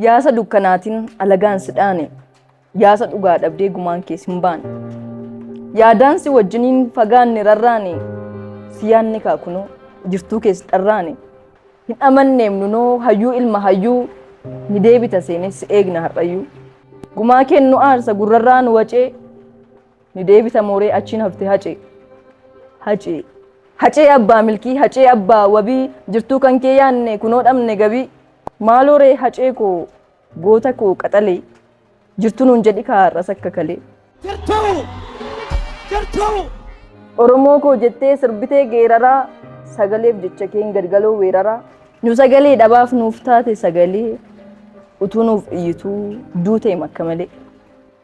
Yaasa dukkanaatiin alagaan sidhaane, yaasa dhugaa dhabdee gumaan kees hin baane. Yaadaan si wajjiniin fagaanne rarraane, si yaanni kaakunoo jirtuu kees dharraane. Hin amanneem nunoo hayyuu ilma hayyuu, ni deebita seenee si eegna har'ayyuu. Gumaa kennu aarsa gurrarraan wacee, ni deebita mooree achiin hafte hacee. Hacee. Hacee abbaa milkii, hacee abbaa wabii, jirtuu kan kee yaanne kunoo dhabne gabii. Maaloo ree hacee koo goota koo qaxalee, jirtuu nuun jedhi kaarras akka kalee. Oromoo koo jettee sirbitee geeraraa, sagaleef jecha keen galgaloo weeraraa. Nu sagalee dhabaaf nuuf taate sagalee, utuu nuuf iyyituu duutee makka malee.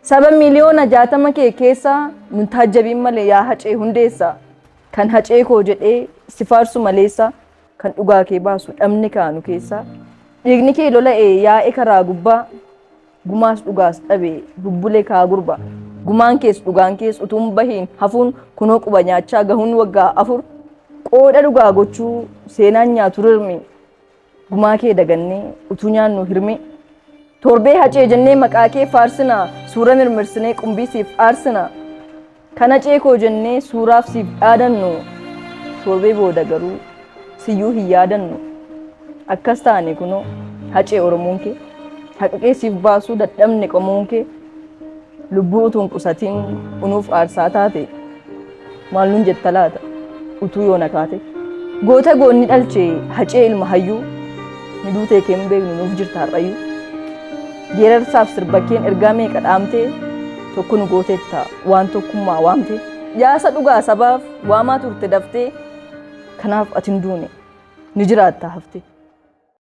Saba miliyoona 60 kee keessaa nun taajjabiin malee yaa hacee hundeessaa. Kan hacee koo jedhee si faarsu maleessa, kan dhugaa kee baasu dhabni kaanu keessaa. Dhiigni kee lola'ee yaa'e karaa gubbaa, gumaas dhugaas dhabee bubbulee kaa gurba. Gumaan kees dhugaan kees utuun bahiin hafuun kunoo quba nyaachaa gahuun waggaa 4. Qooda dhugaa gochuu seenaan nyaatu rirmi, gumaa kee dagannee utuu nyaannu hirmi. Torbee hacee jennee maqaa kee faarsina, suura mirmirsinee qumbii siif aarsina. Kan hacee koo jennee suuraaf siif dhaadannu, torbee booda garuu siyyuu hin yaadannu. Akkas taane kunoo hacee Oromoon kee, haqaqee siif baasuu dadhabne qomoon kee. Lubbuu utuun qusatiin unuuf aarsaa taate, maal nun jetta laata utuu yoo nakaate. Goota goonni dhalchee hacee ilma hayyuu, ni duutee kee hin beeknu nuuf jirta har'ayyuu. Geerarsaaf sirbakkeen ergaa meeqa dhaamtee, tokko nu gooteetta waan tokkummaa waamte. Yaasa dhugaa sabaaf waamaa turte daftee, kanaaf ati hin duune ni jiraatta hafte.